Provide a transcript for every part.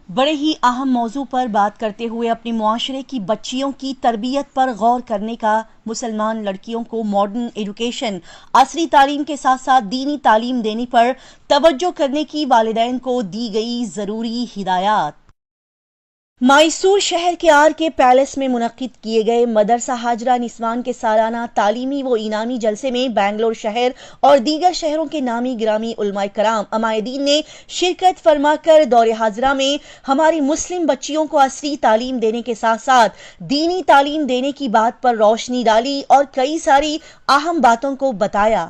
بڑے ہی اہم موضوع پر بات کرتے ہوئے اپنے معاشرے کی بچیوں کی تربیت پر غور کرنے کا، مسلمان لڑکیوں کو ماڈرن ایجوکیشن، عصری تعلیم کے ساتھ ساتھ دینی تعلیم دینے پر توجہ کرنے کی والدین کو دی گئی ضروری ہدایات۔ میسور شہر کے آر کے پیلس میں منعقد کیے گئے مدرسہ ہاجرہ نسوان کے سالانہ تعلیمی و انعامی جلسے میں بنگلور شہر اور دیگر شہروں کے نامی گرامی علماء کرام عمائدین نے شرکت فرما کر دور حاضرہ میں ہماری مسلم بچیوں کو عصری تعلیم دینے کے ساتھ ساتھ دینی تعلیم دینے کی بات پر روشنی ڈالی اور کئی ساری اہم باتوں کو بتایا۔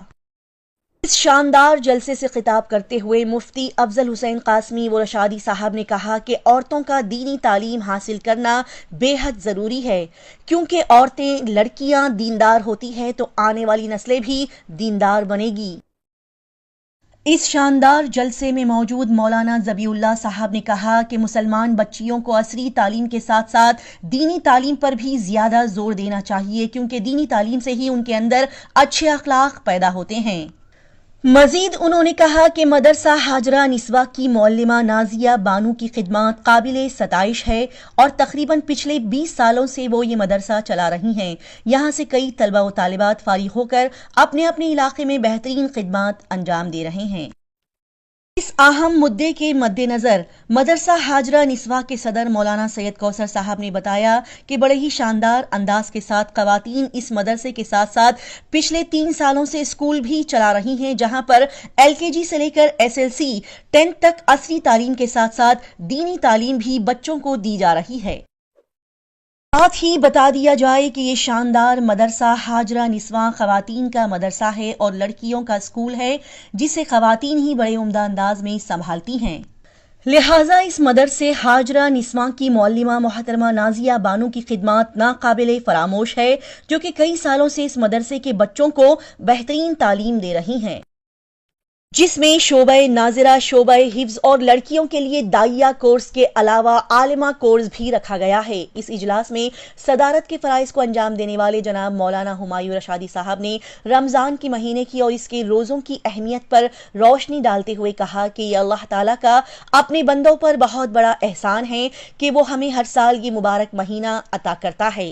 اس شاندار جلسے سے خطاب کرتے ہوئے مفتی افضل حسین قاسمی و رشادی صاحب نے کہا کہ عورتوں کا دینی تعلیم حاصل کرنا بے حد ضروری ہے، کیونکہ عورتیں لڑکیاں دیندار ہوتی ہیں تو آنے والی نسلیں بھی دیندار بنے گی۔ اس شاندار جلسے میں موجود مولانا ذبیح اللہ صاحب نے کہا کہ مسلمان بچیوں کو عصری تعلیم کے ساتھ ساتھ دینی تعلیم پر بھی زیادہ زور دینا چاہیے، کیونکہ دینی تعلیم سے ہی ان کے اندر اچھے اخلاق پیدا ہوتے ہیں۔ مزید انہوں نے کہا کہ مدرسہ ہاجرہ نسواں کی معلمہ نازیہ بانو کی خدمات قابل ستائش ہے اور تقریباً پچھلے 20 سالوں سے وہ یہ مدرسہ چلا رہی ہیں۔ یہاں سے کئی طلبہ و طالبات فارغ ہو کر اپنے اپنے علاقے میں بہترین خدمات انجام دے رہے ہیں۔ اس اہم مدعے کے مد نظر مدرسہ ہاجرہ نسواں کے صدر مولانا سید کوثر صاحب نے بتایا کہ بڑے ہی شاندار انداز کے ساتھ خواتین اس مدرسے کے ساتھ ساتھ پچھلے 3 سالوں سے اسکول بھی چلا رہی ہیں، جہاں پر LKG سے لے کر SLC 10 تک عصری تعلیم کے ساتھ ساتھ دینی تعلیم بھی بچوں کو دی جا رہی ہے۔ ساتھ ہی بتا دیا جائے کہ یہ شاندار مدرسہ ہاجرہ نسواں خواتین کا مدرسہ ہے اور لڑکیوں کا اسکول ہے، جسے خواتین ہی بڑے عمدہ انداز میں سنبھالتی ہیں۔ لہٰذا اس مدرسے ہاجرہ نسواں کی معلمہ محترمہ نازیہ بانو کی خدمات ناقابل فراموش ہے، جو کہ کئی سالوں سے اس مدرسے کے بچوں کو بہترین تعلیم دے رہی ہیں، جس میں شعبہ ناظرہ، شعبہ حفظ اور لڑکیوں کے لیے داعیہ کورس کے علاوہ عالمہ کورس بھی رکھا گیا ہے۔ اس اجلاس میں صدارت کے فرائض کو انجام دینے والے جناب مولانا ہمایوں رشادی صاحب نے رمضان کے مہینے کی اور اس کے روزوں کی اہمیت پر روشنی ڈالتے ہوئے کہا کہ یہ اللہ تعالیٰ کا اپنے بندوں پر بہت بڑا احسان ہے کہ وہ ہمیں ہر سال یہ مبارک مہینہ عطا کرتا ہے،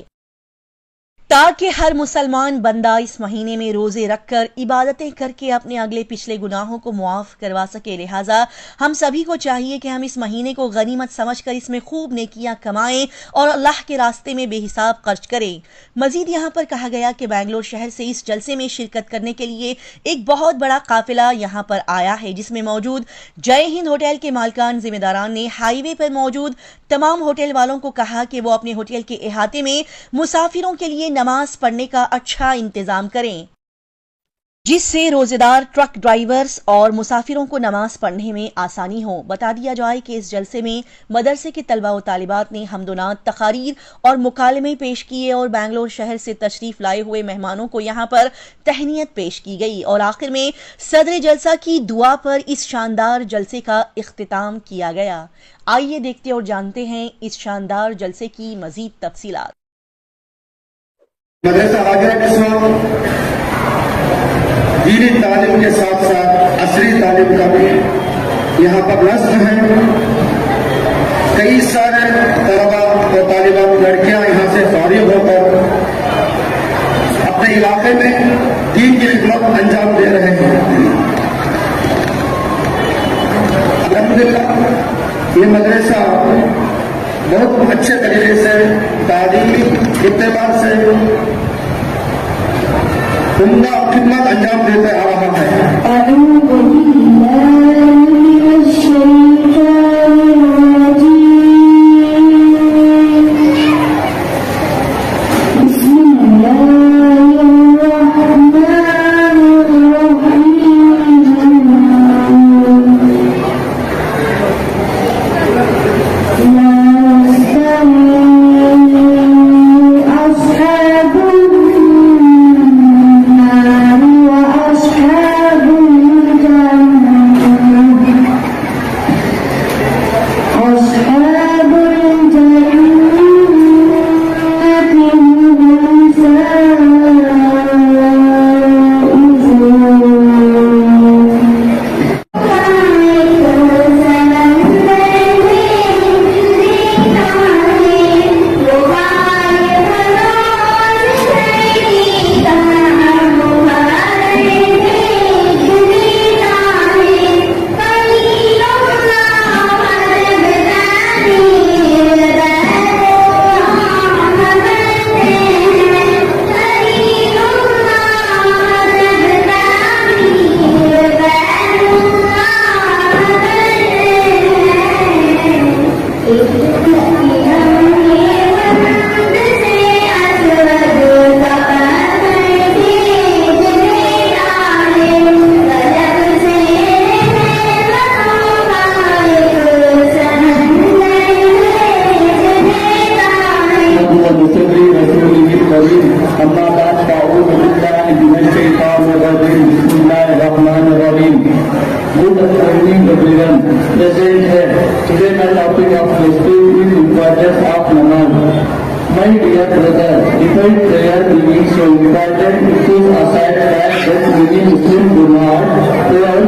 تاکہ ہر مسلمان بندہ اس مہینے میں روزے رکھ کر عبادتیں کر کے اپنے اگلے پچھلے گناہوں کو معاف کروا سکے۔ لہٰذا ہم سبھی کو چاہیے کہ ہم اس مہینے کو غنیمت سمجھ کر اس میں خوب نیکیاں کمائیں اور اللہ کے راستے میں بے حساب خرچ کریں۔ مزید یہاں پر کہا گیا کہ بنگلور شہر سے اس جلسے میں شرکت کرنے کے لیے ایک بہت بڑا قافلہ یہاں پر آیا ہے، جس میں موجود جے ہند ہوٹل کے مالکان ذمہ داران نے ہائی وے پر موجود تمام ہوٹل والوں کو کہا کہ وہ اپنے ہوٹل کے احاطے میں مسافروں کے لیے نماز پڑھنے کا اچھا انتظام کریں، جس سے روزے دار ٹرک ڈرائیورز اور مسافروں کو نماز پڑھنے میں آسانی ہو۔ بتا دیا جائے کہ اس جلسے میں مدرسے کے طلبہ و طالبات نے حمد و نعت، تقاریر اور مکالمے پیش کیے اور بنگلور شہر سے تشریف لائے ہوئے مہمانوں کو یہاں پر تہنیت پیش کی گئی اور آخر میں صدر جلسہ کی دعا پر اس شاندار جلسے کا اختتام کیا گیا۔ آئیے دیکھتے اور جانتے ہیں اس شاندار جلسے کی مزید تفصیلات۔ مدرسہ ہاجرہ نسواں دینی تعلیم کے ساتھ ساتھ عصری تعلیم کا بھی یہاں پر نصب ہے۔ کئی سارے طلبہ و طالبات لڑکیاں یہاں سے فارغ ہو کر اپنے علاقے میں دین کی خدمت انجام دے رہے ہیں۔ الحمدللہ یہ مدرسہ بہت اچھے طریقے سے تعلیمی اعتبار سے عمدہ خدمت انجام دیتے آ رہا ہے۔ of respect is importance of namaz. My dear brother, defied prayer being so important, it is a sad fact that many Muslims do not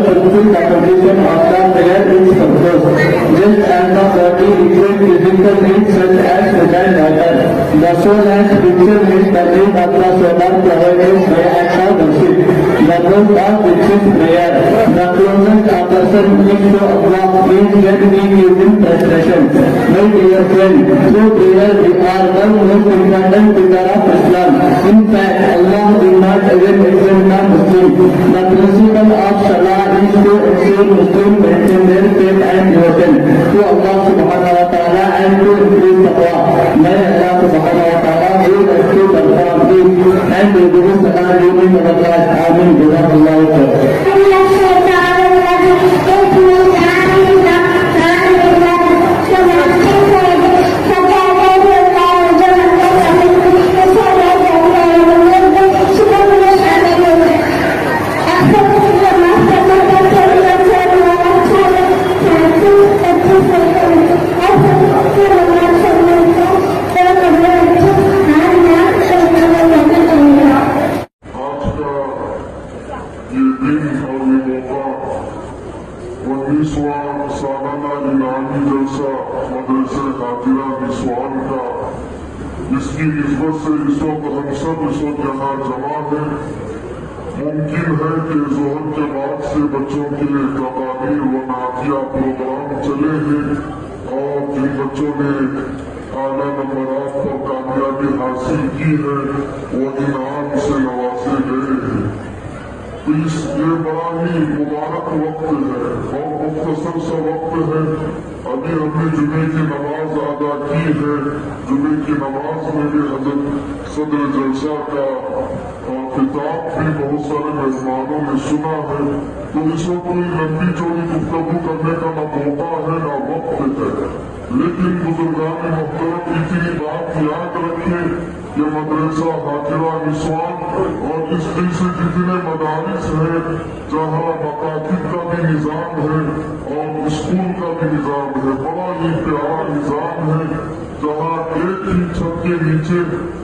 fulfill the condition of the prayer its purpose. Just as the body requires physical needs such as food and water, the soul has spiritual needs the need of the soul are provided by acts of worship. The growth of which is prayer. The closest a person is to Allah means that we give him frustration. My dear friend, through prayer we are the most important pillar of Islam. In fact, Allah did not even exempt the Muslim. The principle of Salah is to ensure Muslims maintain their faith and devotion to Allah subhanahu wa ta'ala and to increase taqwa. May Allah subhanahu wa ta'ala make us to perform this and to give us Salah during our life. Amin. Jazakallahu khair. सालाना इनामी जलसा मदरसे खातिरा निस्वान का, जिसकी निस्बत से इस वक्त हम सब इस वक्त यहाँ जमा है। मुमकिन है कि जोहर के बाद से बच्चों के लिए तकारीर व नातिया प्रोग्राम चले हैं और जिन बच्चों ने आला नंबरात पर कामयाबी हासिल की है वो इनाम से नवाजे गए हैं। तो ये बड़ा ही मुबारक वक्त है और मुख्तसर सा वक्त है। अभी हमने जुमे की नमाज अदा की है। जुमे की नमाज में भी हजरत सदर जलसा का खिताब भी बहुत सारे मेहमानों ने सुना है। तो इसमें कोई लंबी चौड़ी गुफ्तगू करने का न मौका है न वक्त है, लेकिन बुजुर्गान मोहतरम इतनी बात याद रखें कि मदरसा हाजिरा निस्वान और इस दिन से जितने मदारिस हैं जहाँ मकातिब का भी निज़ाम है और स्कूल का भी निज़ाम है, बड़ा ही प्यारा निज़ाम है जहाँ एक ही छत के नीचे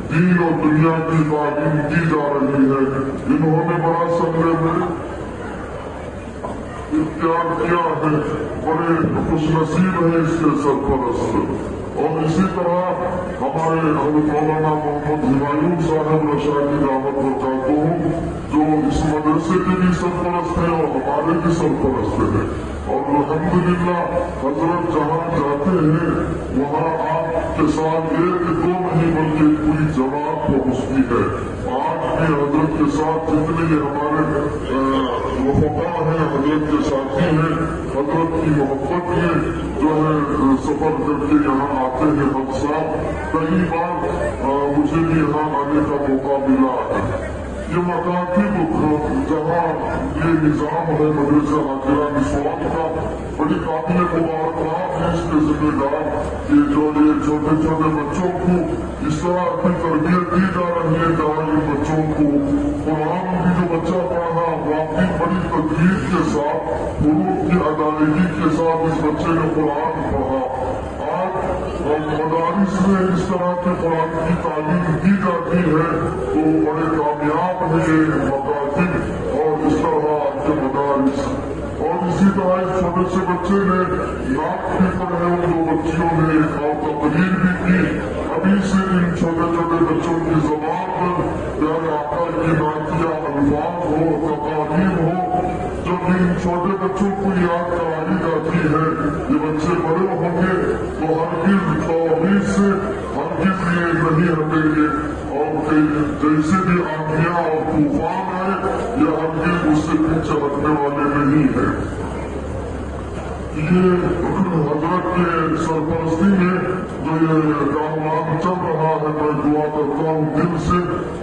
दीन और दुनिया की तालीम दी जा रही है। इन्होंने बड़ा समय में इख्तियार किया है, बड़े खुशनसीब है इसके सरपरस्त। और इसी तरह हमारे हज़रत मौलाना मोहम्मद हुमायूं साहब रशादी दावत बरकातहू जो इस मदरसे के भी सरपरस्त हैं और हमारे भी सरपरस्त हैं। और अल्हम्दुलिल्लाह हजरत जहाँ जाते हैं वहाँ आपके साथ एक दो नहीं बल्कि पूरी जमात पहुँचती है। आज भी हजरत के साथ जितने भी हमारे वफा हैं, हजरत के साथी हैं, हजरत की मोहब्बत में जो है सफर करके यहाँ आते हैं। हम साथ कई बार मुझे भी यहाँ आने का मौका मिला है। ये मकातिब जहाँ ये निज़ाम है मदरसा हाजिरा निस्वान का, बड़ी काबिल मुबारकबाद है इसके जिम्मेदार कि जो ये छोटे छोटे बच्चों को इस तरह की तरबियत दी जा रही है जहाँ इन बच्चों को कुरान भी जो बच्चा पढ़ा वाकई बड़ी तकलीफ के साथ हुरूफ की अदायगी के साथ इस बच्चे ने कुरान पढ़ा। आज मदारिस में इस तरह के कुरान की तालीम दी जाती है तो बड़े कामयाब है ये मकातिब और इस तरह के मदारिस। और इसी तरह इस छोटे से बच्चे ने नाक भी पढ़े, उन दो बच्चियों ने और तकरीर भी की। अभी से इन छोटे छोटे बच्चों की ज़बान पर प्यारे आका की नातिया अल्फाज हो, तकारीर हो, जब इन छोटे बच्चों को याद कराई जाती है। ये बच्चे बड़े होंगे तो हरगिज़ तौहीद से हरगिज़ ये नहीं हटेंगे और जैसे भी आंधियां और तूफान आए ये हरगिज़ उससे पीछे हटने वाले नहीं है। ये हजरत के सरपरस्ती में जो ये काम चल रहा है, मैं दुआ करता हूँ दिल से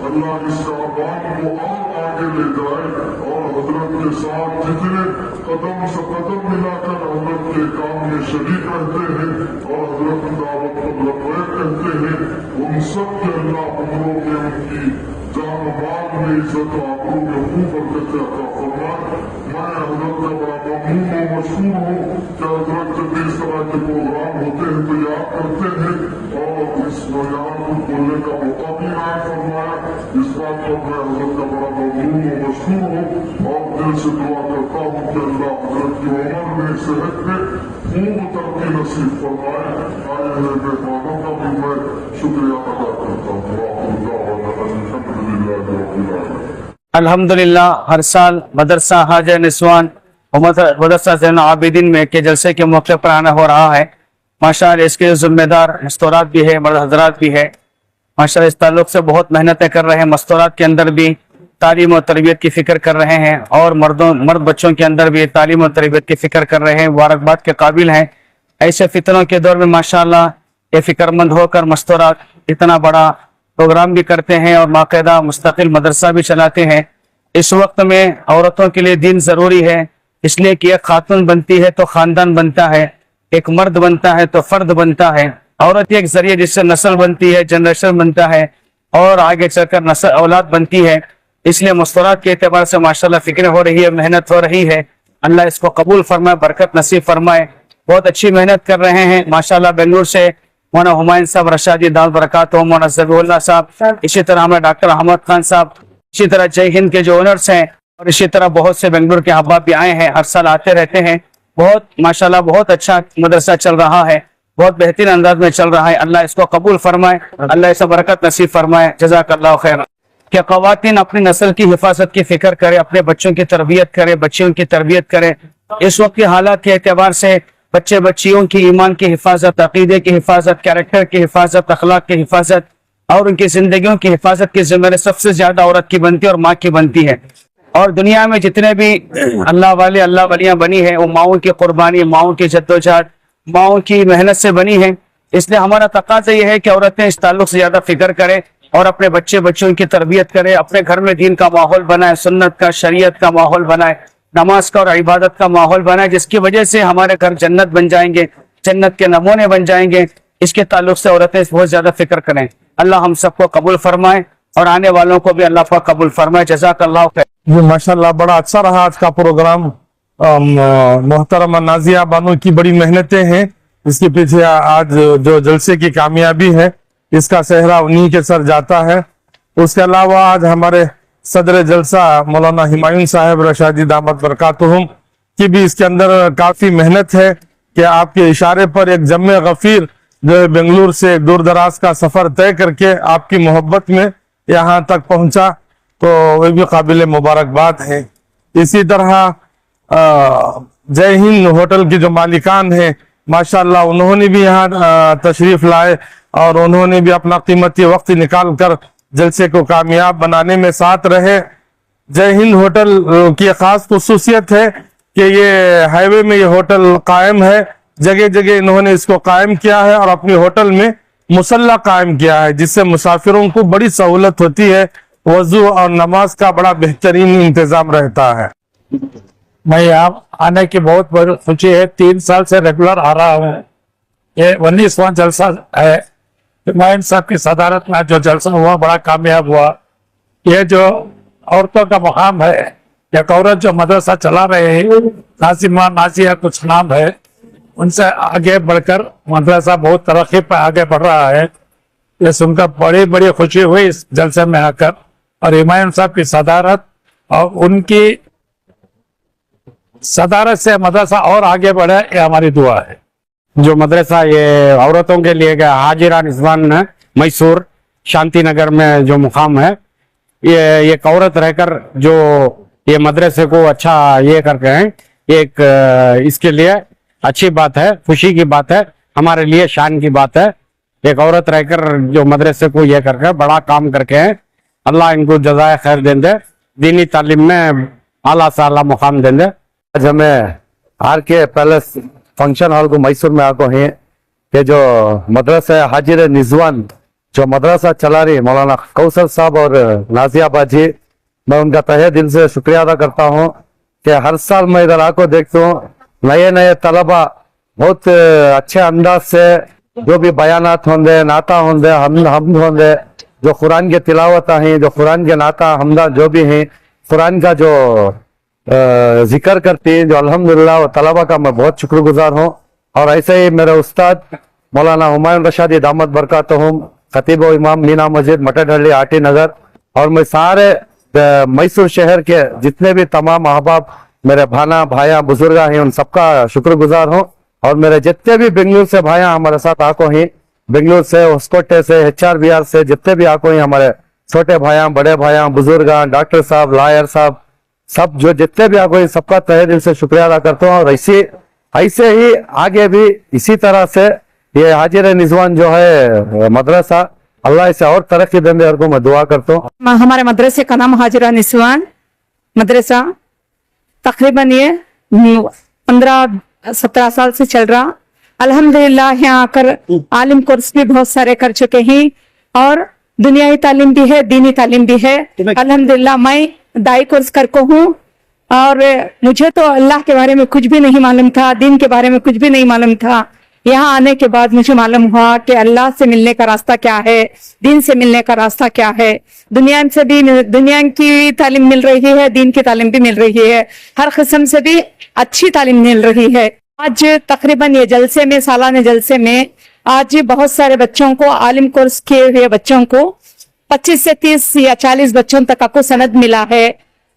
अल्लाह इस काम को और आगे ले जाए और हजरत के साथ जितने कदम से कदम मिलाकर हजरत के काम में शरीक रहते हैं और हजरत की दावत को लबैक कहते हैं, उन सब के अल्लाह उम्रों में उनकी जान माल हमें इज्जत आबरू में खूब बरकत अता फरमाए। मैं हजरत का बड़ा ममनून और मशहूर हूँ कि हजरत जब इस तरह के प्रोग्राम होते हैं तो याद करते हैं और इस यहाँ को बोलने का मौका भी इनाम फरमाया। इस बात पर मैं हजरत का बड़ा ममनून और मशहूर हूँ और दिल से दुआ करता हूँ कि अल्लाह हजरत की उम्र में सेहत में खूब तरक्की नसीब फरमाए। आए हुए मेहमानों का भी मैं शुक्रिया अदा करता हूँ। अल्हम्दुलिल्लाह हर साल मदरसा हाजा निस्वान और मदरसा ज़ैनुल आबिदीन में के जलसे के मौके पर आना हो रहा है। माशाअल्लाह इसके जिम्मेदार मस्तूरात भी है, मर्द हजरात भी है। माशाअल्लाह इस ताल्लुक से बहुत मेहनतें कर रहे हैं। मस्तूरात के अंदर भी तालीम और तरबियत की फिक्र कर रहे हैं और मर्द बच्चों के अंदर भी तालीम और तरबियत की फिक्र कर रहे हैं। मुबारकबाद के काबिल हैं। ऐसे फितनों के दौर में माशाअल्लाह ये फिक्रमंद होकर मस्तूरात इतना बड़ा प्रोग्राम भी करते हैं और बाकायदा मुस्तकिल मदरसा भी चलाते हैं। इस वक्त में औरतों के लिए दीन जरूरी है, इसलिए कि एक खातून बनती है तो खानदान बनता है, एक मर्द बनता है तो फर्द बनता है। औरत एक जरिए जिससे नस्ल बनती है, जनरेशन बनता है और आगे चलकर नस्ल औलाद बनती है। इसलिए मस्तूरात के एतबार से माशाल्लाह फिक्र हो रही है, मेहनत हो रही है। अल्लाह इसको कबूल फरमाए, बरकत नसीब फरमाए। बहुत अच्छी मेहनत कर रहे हैं माशाल्लाह। बेंगलुरु से मौलाना हुमायूं साहब रशादी दाल बरकात, मौलाना ज़बीउल्लाह साहब, इसी तरह हमारे डॉक्टर अहमद खान साहब, इसी तरह जय हिंद के जो ओनर्स हैं और इसी तरह बहुत से बेंगलुरु के अहबाब भी आए हैं, हर साल आते रहते हैं। बहुत माशाल्लाह बहुत अच्छा मदरसा चल रहा है, बहुत बेहतरीन अंदाज में चल रहा है। अल्लाह इसको कबूल फरमाए, अल्लाह इसे बरकत नसीब फरमाए। जज़ाकल्लाहु खैर। कि ख़वातीन अपनी नस्ल की हिफाजत की फिक्र करें, अपने बच्चों की तरबियत करें, बच्चियों की तरबियत करें। इस वक्त के हालात के एतबार से बच्चे बच्चियों की ईमान की हिफाजत, अकीदे की हिफाजत, कैरेक्टर की हिफाजत, अखलाक की हिफाजत और उनकी जिंदगियों की हिफाजत की जिम्मेदारी सबसे ज्यादा औरत की बनती है और माँ की बनती है। और दुनिया में जितने भी अल्लाह वाले अल्लाह वलियां बनी है वो माओं की कुर्बानी, माओं की जद्दोजहद, माओं की मेहनत से बनी है। इसलिए हमारा तकाज़ा यह है कि औरतें इस ताल्लुक से ज्यादा फिक्र करें और अपने बच्चे बच्चों की तरबियत करें, अपने घर में दीन का माहौल बनाए, सुन्नत का, शरीयत का माहौल बनाए, नमाज का और इबादत का माहौल बनाए, जिसकी वजह से हमारे घर जन्नत बन जाएंगे, जन्नत के नमूने बन जाएंगे। इसके ताल्लुक से औरतें बहुत ज्यादा फिक्र करें। अल्लाह हम सबको कबूल फरमाए और आने वालों को भी अल्लाह पाक कबूल फरमाए। जज़ाकल्लाहु खैर। जी माशाल्लाह बड़ा अच्छा रहा आज का प्रोग्राम। मोहतरमा नाजिया बानो की बड़ी मेहनतें हैं, इसके पीछे आज जो जलसे की कामयाबी है इसका सेहरा उन्हीं के सर जाता है। उसके अलावा आज हमारे सदर जलसा मौलाना हुमायूं साहब रशादी दामत बरकातुहुम की भी इसके अंदर काफी मेहनत है कि आपके इशारे पर एक जम्मे गफीर जो बेंगलुरु से दूर दराज का सफर तय करके आपकी मोहब्बत में यहाँ तक पहुंचा, तो वह भी काबिल मुबारकबाद है। इसी तरह जय हिंद होटल की जो मालिकान है माशाल्लाह उन्होंने भी यहाँ तशरीफ लाए और उन्होंने भी अपना कीमती वक्त निकाल कर जलसे को कामयाब बनाने में साथ रहे। जय हिंद होटल की खास खुसूसियत है कि ये हाईवे में ये होटल कायम है, जगह जगह इन्होंने इसको कायम किया है और अपनी होटल में मुसल्ला कायम किया है, जिससे मुसाफिरों को बड़ी सहूलत होती है। वजू और नमाज का बड़ा बेहतरीन इंतजाम रहता है। मैं यहाँ आने की बहुत बड़ी खुशी है। 3 साल से रेगुलर आ रहा हूँ। ये 19वां जलसा है। हुमायूं साहब की सदारत में जो जलसा हुआ बड़ा कामयाब हुआ। ये जो औरतों का मुकाम है, एक औरत जो मदरसा चला रहे हैं, नाजिमा नाजिया कुछ नाम है, उनसे आगे बढ़कर मदरसा बहुत तरक्की पर आगे बढ़ रहा है। ये सुनकर बड़ी बड़ी खुशी हुई इस जलसे में आकर। और हुमायूं साहब की सदारत और उनकी सदारत से मदरसा और आगे बढ़े, ये हमारी दुआ है। जो मदरसा ये औरतों के लिए गया हाजिरा निस्वान मैसूर शांति नगर में जो मुकाम है, ये एक औरत रहकर जो ये मदरसे को अच्छा ये करके हैं, एक इसके लिए अच्छी बात है, खुशी की बात है, हमारे लिए शान की बात है। एक औरत रहकर जो मदरसे को ये करके बड़ा काम करके हैं, अल्लाह इनको जज़ाए खैर देंगे, दीनी तालीम में आला से आला मुकाम देंगे। आज हमें आर के पैलेस फंक्शन हॉल को मैसूर में आको हैं कि जो मदरसा हाजिर निजवान जो मदरसा चला रही मौलाना कौसर साहब और नाजिया बाजी, मैं उनका तहे दिल से शुक्रिया अदा करता हूँ कि हर साल मैं इधर आको देखता हूँ नए नए तलबा बहुत अच्छे अंदाज से जो भी बयानात होंगे, नाता होंगे, हम होंगे, जो कुरान के तिलावता हैं, जो कुरान के नाता हमदा जो भी हैं, कुरान का जो जिक्र करते हैं, जो अल्हम्दुलिल्लाह और तलबा का मैं बहुत शुक्रगुजार हूँ। और ऐसे ही मेरे उस्ताद मौलाना हुमायूं रशादी दामद बरकातहुम, खतीब व इमाम मीना मस्जिद मटरहल्ली आटी नगर, और मैं सारे मैसूर शहर के जितने भी तमाम अहबाब मेरे भाना भाया बुजुर्गा हैं उन सबका शुक्रगुजार हूँ। और मेरे जितने भी बेंगलुरु से भाया हमारे साथ आको हैं, बेंगलुरु से, होस्कोटे से, HR-BR से जितने भी आको हैं, हमारे छोटे भाया बड़े भाया बुजुर्गा, डॉक्टर साहब, लॉयर साहब, सब जो जितने भी आको हैं सबका तहे दिल से शुक्रिया अदा करता हूँ। और ऐसे ही आगे भी इसी तरह से ये हाजिर निज़वान जो है मदरसा, अल्लाह इसे और तरक्की देने को मैं दुआ करता हूँ। हमारे मदरसे का नाम हाजिरा निस्वान मदरसा, तकरीबन ये 15-17 साल से चल रहा। अल्हम्दुलिल्लाह यहाँ आकर आलिम कोर्स भी बहुत सारे कर चुके हैं और दुनियावी तालीम भी है, दीनी तालीम भी है। अल्हम्दुलिल्लाह मैं दाई कोर्स करके हूँ और मुझे तो अल्लाह के बारे में कुछ भी नहीं मालूम था, दीन के बारे में कुछ भी नहीं मालूम था। यहाँ आने के बाद मुझे मालूम हुआ कि अल्लाह से मिलने का रास्ता क्या है, दीन से मिलने का रास्ता क्या है। दुनिया से भी दुनिया की तालीम मिल रही है, दीन की तालीम भी मिल रही है, हर किस्म से भी अच्छी तालीम मिल रही है। आज तकरीबन ये जलसे में, सालाना जलसे में आज बहुत सारे बच्चों को, आलिम कोर्स किए हुए बच्चों को 25 से 30 या 40 बच्चों तक को सनद मिला है,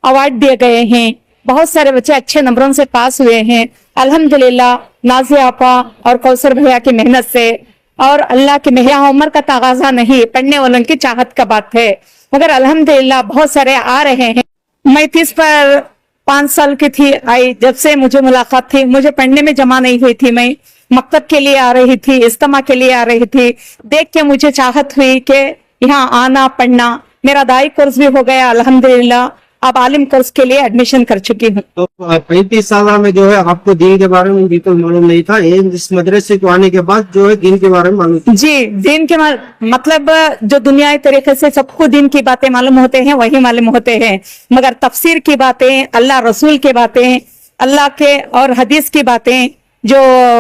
अवार्ड दिए गए हैं। बहुत सारे बच्चे अच्छे नंबरों से पास हुए हैं अल्हम्दुलिल्लाह, नाज़िया आपा और कौसर भैया की मेहनत से। और अल्लाह की मेहर, उम्र का तगाजा नहीं, पढ़ने वालों की चाहत का बात है, मगर अल्हम्दुलिल्लाह बहुत सारे आ रहे हैं। मैं 30 पर 5 साल की थी आई, जब से मुझे मुलाकात थी, मुझे पढ़ने में जमा नहीं हुई थी। मैं मकतब के लिए आ रही थी, इज्तिमा के लिए आ रही थी, देख के मुझे चाहत हुई कि यहाँ आना, पढ़ना। मेरा दाई कोर्स भी हो गया अल्हम्दुलिल्लाह, अब आलिम कोर्स के लिए एडमिशन कर चुकी हूँ। तो 35 साल में जो है आपको दीन के बारे में बिल्कुल मालूम नहीं था, इस मदरसे को आने के बाद जो है दीन के बारे में मालूम। जी, दीन के मतलब जो दुनियाई तरीके से सबको दीन की बातें मालूम होते हैं वही मालूम होते हैं, मगर तफसीर की बातें, अल्लाह रसूल की बातें, अल्लाह के और हदीस की बातें जो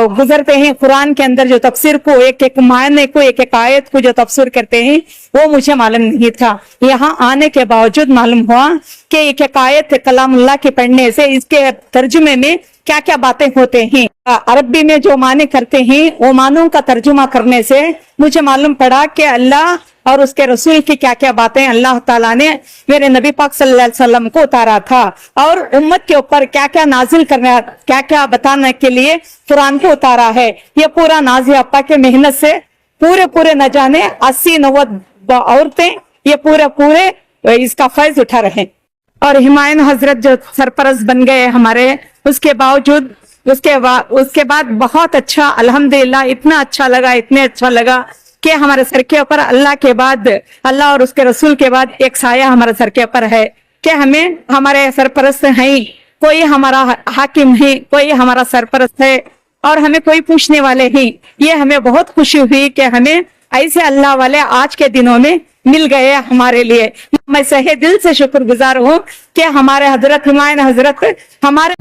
गुजरते हैं कुरान के अंदर, जो तफसीर को एक एक मायने को, एक एक आयत को जो तफसीर करते हैं, वो मुझे मालूम नहीं था। यहाँ आने के बावजूद मालूम हुआ कि एक एक आयत कलामुल्लाह के पढ़ने से इसके तर्जुमे में क्या क्या बातें होते हैं। अरबी में जो माने करते हैं वो मानों का तर्जुमा करने से मुझे मालूम पड़ा कि अल्लाह और उसके रसूल की क्या क्या बातें अल्लाह ताला ने मेरे नबी पाक सल्लल्लाहु अलैहि वसल्लम को उतारा था, और उम्मत के ऊपर क्या क्या नाजिल करना, क्या क्या बताने के लिए कुरान को उतारा है। ये पूरा नाज़िया आपा के मेहनत से पूरे न जाने 80-90 औरतें ये पूरे इसका फैज उठा रहे। और हुमायूं हजरत जो सरपरस्त बन गए हमारे, उसके बावजूद उसके बाद बहुत अच्छा अल्हम्दुलिल्लाह, इतना अच्छा लगा कि हमारे सर के ऊपर अल्लाह के बाद, अल्लाह और उसके रसूल के बाद एक साया हमारे सर के ऊपर है कि हमें हमारे सरपरस्त हैं, कोई हमारा हाकिम नहीं, कोई हमारा सरपरस्त है और हमें कोई पूछने वाले नहीं। ये हमें बहुत खुशी हुई कि हमें ऐसे अल्लाह वाले आज के दिनों में मिल गए हमारे लिए। मैं सहे दिल से शुक्रगुजार हूँ कि हमारे हजरत हुमायूं हजरत हमारे